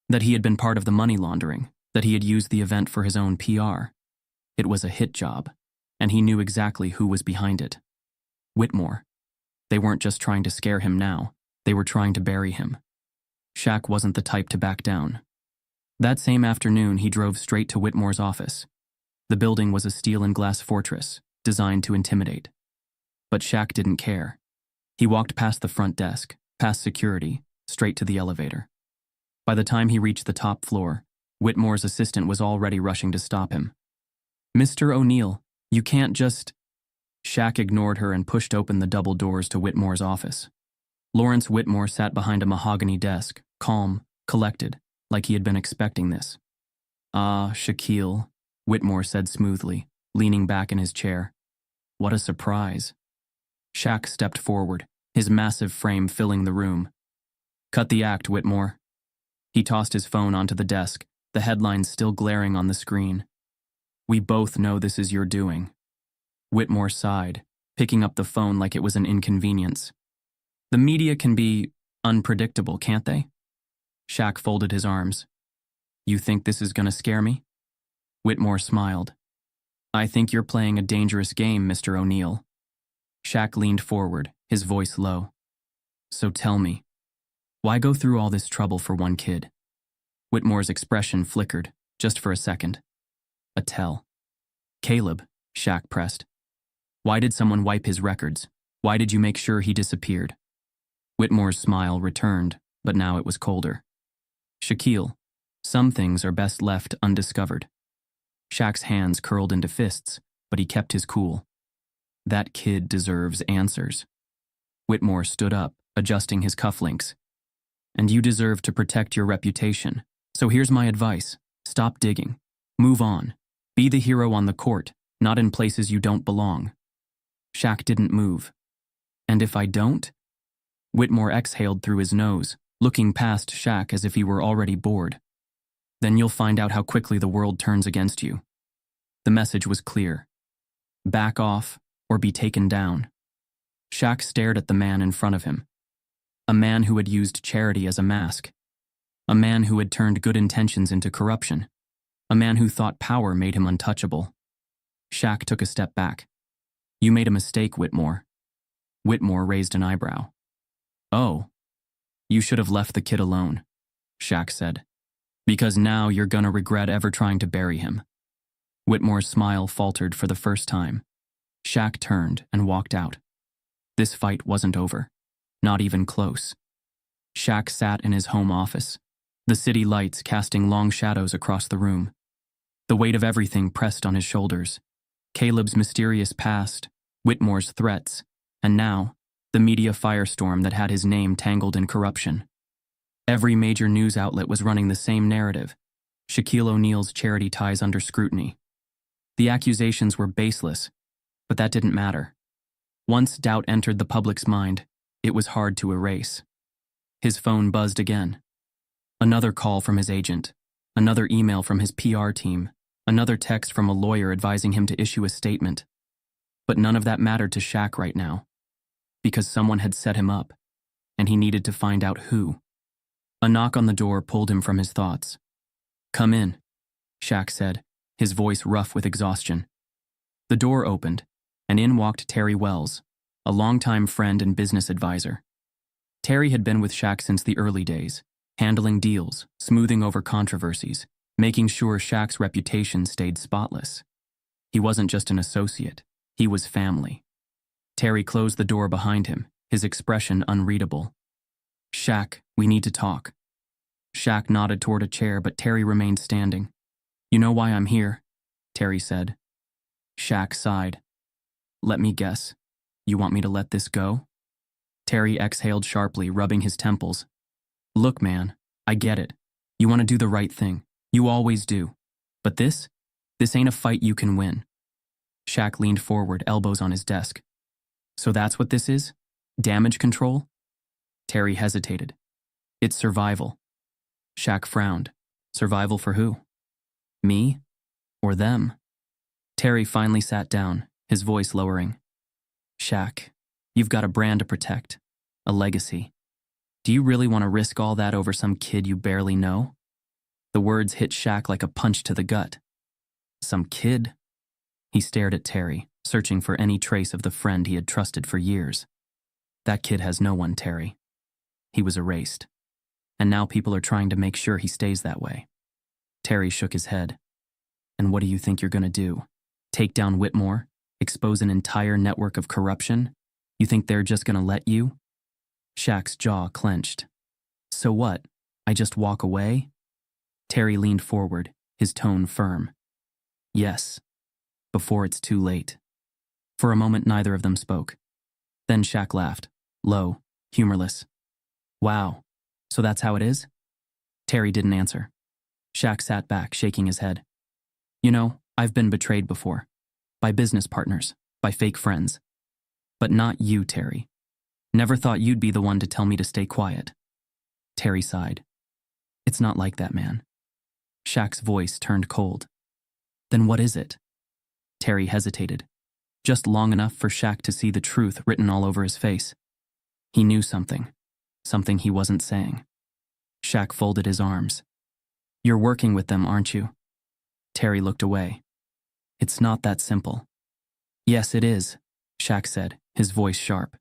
that he had been part of the money laundering, that he had used the event for his own PR. It was a hit job, and he knew exactly who was behind it. Whitmore. They weren't just trying to scare him now, they were trying to bury him. Shaq wasn't the type to back down. That same afternoon, he drove straight to Whitmore's office. The building was a steel and glass fortress, designed to intimidate. But Shaq didn't care. He walked past the front desk, past security, straight to the elevator. By the time he reached the top floor, Whitmore's assistant was already rushing to stop him. "Mr. O'Neal, you can't just..." Shaq ignored her and pushed open the double doors to Whitmore's office. Lawrence Whitmore sat behind a mahogany desk, calm, collected, like he had been expecting this. "Ah, Shaquille," Whitmore said smoothly, leaning back in his chair. "What a surprise." Shaq stepped forward, his massive frame filling the room. "Cut the act, Whitmore." He tossed his phone onto the desk, the headlines still glaring on the screen. "We both know this is your doing." Whitmore sighed, picking up the phone like it was an inconvenience. "The media can be unpredictable, can't they?" Shaq folded his arms. "You think this is gonna scare me?" Whitmore smiled. I think you're playing a dangerous game, Mr. O'Neill. Shaq leaned forward, his voice low. So tell me, why go through all this trouble for one kid? Whitmore's expression flickered, just for a second. A tell. Caleb, Shaq pressed. Why did someone wipe his records? Why did you make sure he disappeared? Whitmore's smile returned, but now it was colder. Shaquille, some things are best left undiscovered. Shaq's hands curled into fists, but he kept his cool. That kid deserves answers. Whitmore stood up, adjusting his cufflinks. And you deserve to protect your reputation. So here's my advice. Stop digging. Move on. Be the hero on the court, not in places you don't belong. Shaq didn't move. And if I don't? Whitmore exhaled through his nose, looking past Shaq as if he were already bored. Then you'll find out how quickly the world turns against you. The message was clear. Back off, or be taken down. Shaq stared at the man in front of him. A man who had used charity as a mask. A man who had turned good intentions into corruption. A man who thought power made him untouchable. Shaq took a step back. You made a mistake, Whitmore. Whitmore raised an eyebrow. Oh, you should have left the kid alone, Shaq said. Because now you're gonna regret ever trying to bury him. Whitmore's smile faltered for the first time. Shaq turned and walked out. This fight wasn't over. Not even close. Shaq sat in his home office, the city lights casting long shadows across the room. The weight of everything pressed on his shoulders. Caleb's mysterious past, Whitmore's threats, and now, the media firestorm that had his name tangled in corruption. Every major news outlet was running the same narrative. Shaquille O'Neal's charity ties under scrutiny. The accusations were baseless, but that didn't matter. Once doubt entered the public's mind, it was hard to erase. His phone buzzed again. Another call from his agent, another email from his PR team, another text from a lawyer advising him to issue a statement. But none of that mattered to Shaq right now, because someone had set him up, and he needed to find out who. A knock on the door pulled him from his thoughts. Come in, Shaq said, his voice rough with exhaustion. The door opened, and in walked Terry Wells, a longtime friend and business advisor. Terry had been with Shaq since the early days, handling deals, smoothing over controversies, making sure Shaq's reputation stayed spotless. He wasn't just an associate, he was family. Terry closed the door behind him, his expression unreadable. Shaq, we need to talk. Shaq nodded toward a chair, but Terry remained standing. You know why I'm here, Terry said. Shaq sighed. Let me guess. You want me to let this go? Terry exhaled sharply, rubbing his temples. Look, man, I get it. You want to do the right thing. You always do. But this ain't a fight you can win. Shaq leaned forward, elbows on his desk. So that's what this is? Damage control? Terry hesitated. It's survival. Shaq frowned. Survival for who? Me? Or them? Terry finally sat down, his voice lowering. Shaq, you've got a brand to protect, a legacy. Do you really want to risk all that over some kid you barely know? The words hit Shaq like a punch to the gut. Some kid? He stared at Terry, searching for any trace of the friend he had trusted for years. That kid has no one, Terry. He was erased. And now people are trying to make sure he stays that way. Terry shook his head. And what do you think you're gonna do? Take down Whitmore? Expose an entire network of corruption? You think they're just gonna let you? Shaq's jaw clenched. So what? I just walk away? Terry leaned forward, his tone firm. Yes, before it's too late. For a moment, neither of them spoke. Then Shaq laughed, low, humorless. Wow, so that's how it is? Terry didn't answer. Shaq sat back, shaking his head. You know, I've been betrayed before. By business partners, by fake friends. But not you, Terry. Never thought you'd be the one to tell me to stay quiet. Terry sighed. It's not like that, man. Shaq's voice turned cold. Then what is it? Terry hesitated, just long enough for Shaq to see the truth written all over his face. He knew something he wasn't saying. Shaq folded his arms. You're working with them, aren't you? Terry looked away. It's not that simple. Yes, it is, Shaq said, his voice sharp.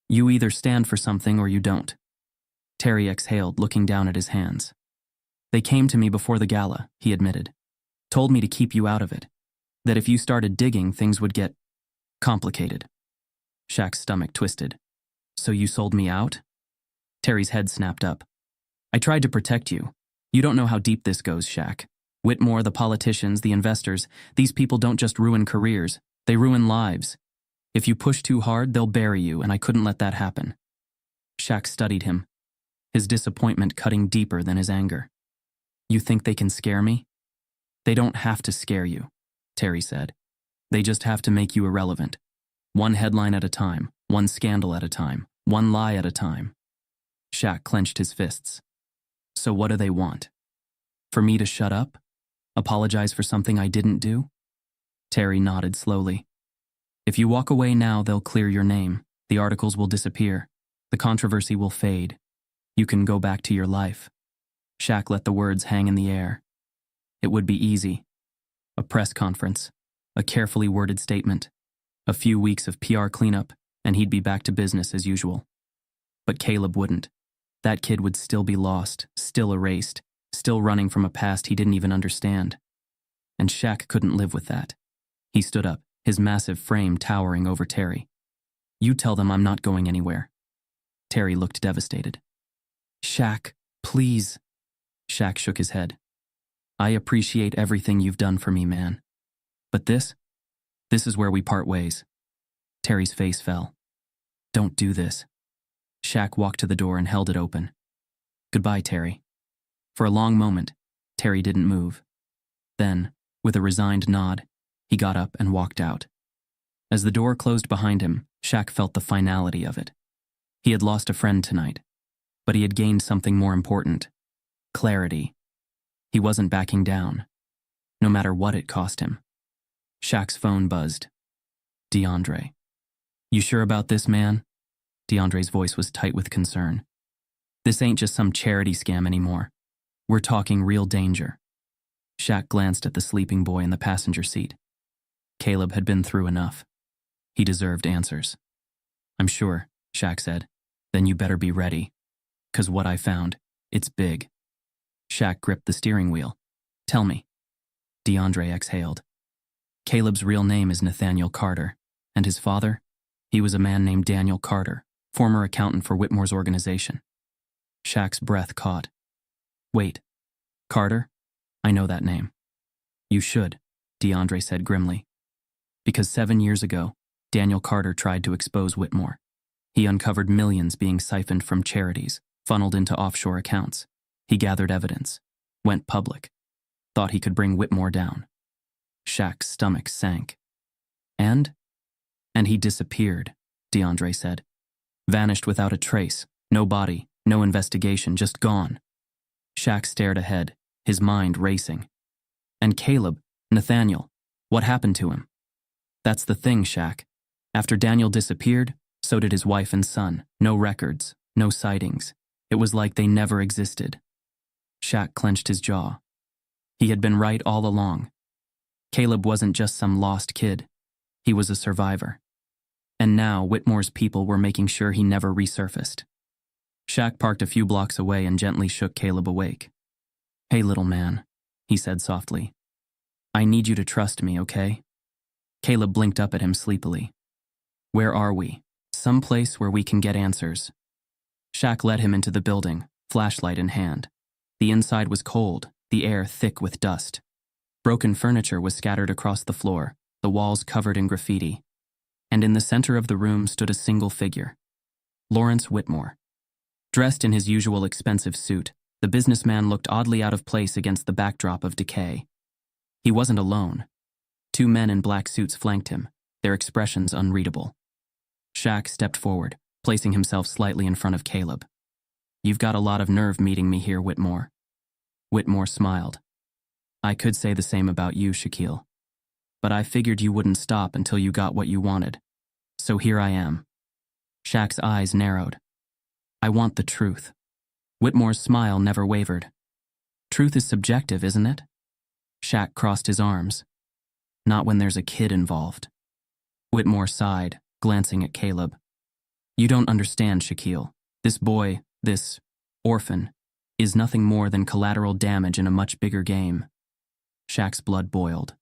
You either stand for something or you don't. Terry exhaled, looking down at his hands. They came to me before the gala, he admitted. Told me to keep you out of it. That if you started digging, things would get complicated. Shaq's stomach twisted. So you sold me out? Terry's head snapped up. I tried to protect you. You don't know how deep this goes, Shaq. Whitmore, the politicians, the investors, these people don't just ruin careers, they ruin lives. If you push too hard, they'll bury you, and I couldn't let that happen. Shaq studied him, his disappointment cutting deeper than his anger. You think they can scare me? They don't have to scare you, Terry said. They just have to make you irrelevant. One headline at a time, one scandal at a time, one lie at a time. Shaq clenched his fists. So what do they want? For me to shut up? Apologize for something I didn't do? Terry nodded slowly. If you walk away now, they'll clear your name. The articles will disappear. The controversy will fade. You can go back to your life. Shaq let the words hang in the air. It would be easy. A press conference, a carefully worded statement, a few weeks of PR cleanup, and he'd be back to business as usual. But Caleb wouldn't. That kid would still be lost, still erased, still running from a past he didn't even understand. And Shaq couldn't live with that. He stood up, his massive frame towering over Terry. You tell them I'm not going anywhere. Terry looked devastated. Shaq, please. Shaq shook his head. I appreciate everything you've done for me, man. But this is where we part ways. Terry's face fell. Don't do this. Shaq walked to the door and held it open. Goodbye, Terry. For a long moment, Terry didn't move. Then, with a resigned nod, he got up and walked out. As the door closed behind him, Shaq felt the finality of it. He had lost a friend tonight, but he had gained something more important. Clarity. He wasn't backing down, no matter what it cost him. Shaq's phone buzzed. DeAndre. You sure about this, man? DeAndre's voice was tight with concern. This ain't just some charity scam anymore. We're talking real danger. Shaq glanced at the sleeping boy in the passenger seat. Caleb had been through enough. He deserved answers. I'm sure, Shaq said. Then you better be ready. 'Cause what I found, it's big. Shaq gripped the steering wheel. Tell me. DeAndre exhaled. Caleb's real name is Nathaniel Carter, and his father? He was a man named Daniel Carter, former accountant for Whitmore's organization. Shaq's breath caught. Wait, Carter? I know that name. You should, DeAndre said grimly. Because 7 years ago, Daniel Carter tried to expose Whitmore. He uncovered millions being siphoned from charities, funneled into offshore accounts. He gathered evidence, went public, thought he could bring Whitmore down. Shaq's stomach sank. And he disappeared, DeAndre said. Vanished without a trace, no body, no investigation, just gone. Shaq stared ahead, his mind racing. And Caleb, Nathaniel, what happened to him? That's the thing, Shaq. After Daniel disappeared, so did his wife and son. No records, no sightings. It was like they never existed. Shaq clenched his jaw. He had been right all along. Caleb wasn't just some lost kid. He was a survivor. And now Whitmore's people were making sure he never resurfaced. Shaq parked a few blocks away and gently shook Caleb awake. Hey, little man, he said softly. I need you to trust me, okay? Caleb blinked up at him sleepily. Where are we? Some place where we can get answers. Shaq led him into the building, flashlight in hand. The inside was cold, the air thick with dust. Broken furniture was scattered across the floor, the walls covered in graffiti. And in the center of the room stood a single figure. Lawrence Whitmore. Dressed in his usual expensive suit, the businessman looked oddly out of place against the backdrop of decay. He wasn't alone. 2 men in black suits flanked him, their expressions unreadable. Shaq stepped forward, placing himself slightly in front of Caleb. You've got a lot of nerve meeting me here, Whitmore. Whitmore smiled. I could say the same about you, Shaquille. But I figured you wouldn't stop until you got what you wanted. So here I am. Shaq's eyes narrowed. I want the truth. Whitmore's smile never wavered. Truth is subjective, isn't it? Shaq crossed his arms. Not when there's a kid involved. Whitmore sighed, glancing at Caleb. You don't understand, Shaquille. This boy, this orphan, is nothing more than collateral damage in a much bigger game. Shaq's blood boiled.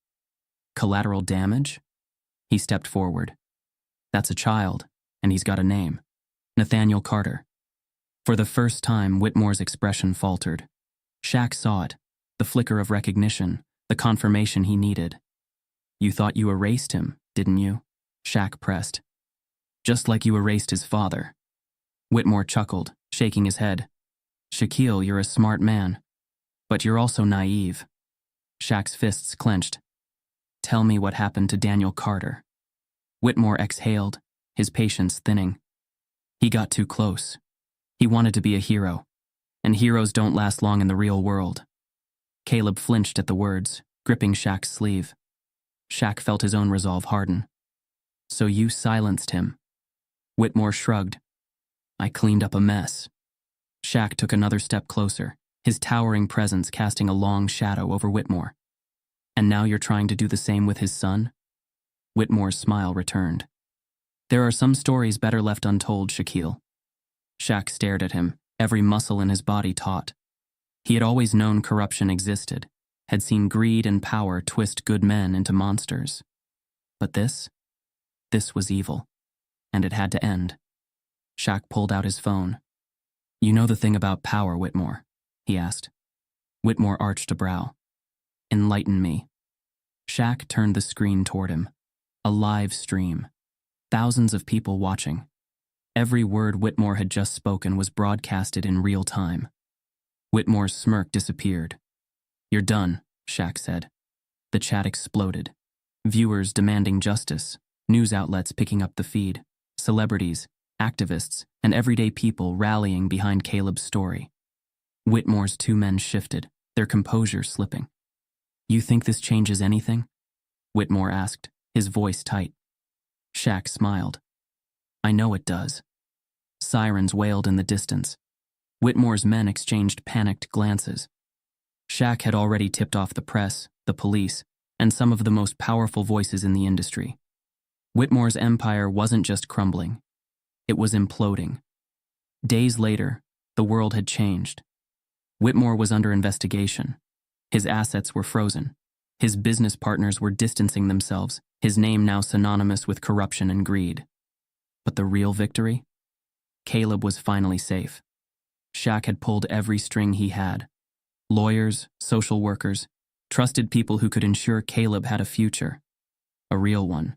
Collateral damage? He stepped forward. That's a child, and he's got a name. Nathaniel Carter. For the first time, Whitmore's expression faltered. Shaq saw it, the flicker of recognition, the confirmation he needed. You thought you erased him, didn't you? Shaq pressed. Just like you erased his father. Whitmore chuckled, shaking his head. Shaquille, you're a smart man. But you're also naive. Shaq's fists clenched. Tell me what happened to Daniel Carter. Whitmore exhaled, his patience thinning. He got too close. He wanted to be a hero, and heroes don't last long in the real world. Caleb flinched at the words, gripping Shaq's sleeve. Shaq felt his own resolve harden. So you silenced him. Whitmore shrugged. I cleaned up a mess. Shaq took another step closer, his towering presence casting a long shadow over Whitmore. And now you're trying to do the same with his son? Whitmore's smile returned. There are some stories better left untold, Shaquille. Shaq stared at him, every muscle in his body taut. He had always known corruption existed, had seen greed and power twist good men into monsters. But this was evil, and it had to end. Shaq pulled out his phone. You know the thing about power, Whitmore? He asked. Whitmore arched a brow. Enlighten me. Shaq turned the screen toward him. A live stream. Thousands of people watching. Every word Whitmore had just spoken was broadcasted in real time. Whitmore's smirk disappeared. You're done, Shaq said. The chat exploded. Viewers demanding justice, news outlets picking up the feed, celebrities, activists, and everyday people rallying behind Caleb's story. Whitmore's two men shifted, their composure slipping. You think this changes anything? Whitmore asked, his voice tight. Shaq smiled. I know it does. Sirens wailed in the distance. Whitmore's men exchanged panicked glances. Shaq had already tipped off the press, the police, and some of the most powerful voices in the industry. Whitmore's empire wasn't just crumbling. It was imploding. Days later, the world had changed. Whitmore was under investigation. His assets were frozen. His business partners were distancing themselves, his name now synonymous with corruption and greed. But the real victory? Caleb was finally safe. Shaq had pulled every string he had. Lawyers, social workers, trusted people who could ensure Caleb had a future. A real one.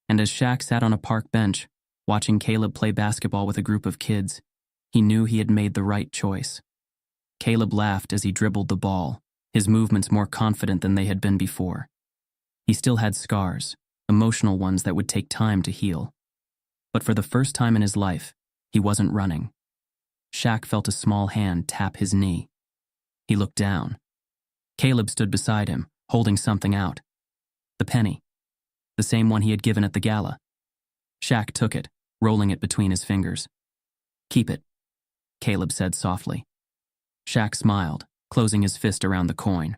And as Shaq sat on a park bench, watching Caleb play basketball with a group of kids, he knew he had made the right choice. Caleb laughed as he dribbled the ball, his movements more confident than they had been before. He still had scars, emotional ones that would take time to heal. But for the first time in his life, he wasn't running. Shaq felt a small hand tap his knee. He looked down. Caleb stood beside him, holding something out. The penny. The same one he had given at the gala. Shaq took it, rolling it between his fingers. Keep it, Caleb said softly. Shaq smiled, closing his fist around the coin.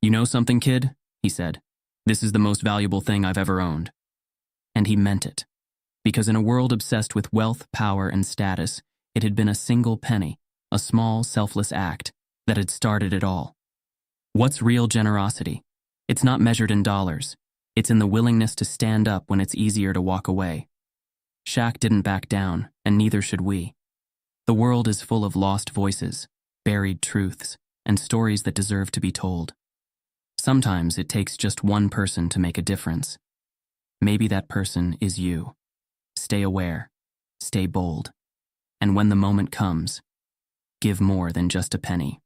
You know something, kid? He said. This is the most valuable thing I've ever owned. And he meant it. Because in a world obsessed with wealth, power, and status, it had been a single penny, a small, selfless act, that had started it all. What's real generosity? It's not measured in dollars. It's in the willingness to stand up when it's easier to walk away. Shaq didn't back down, and neither should we. The world is full of lost voices, buried truths, and stories that deserve to be told. Sometimes it takes just one person to make a difference. Maybe that person is you. Stay aware, stay bold, and when the moment comes, give more than just a penny.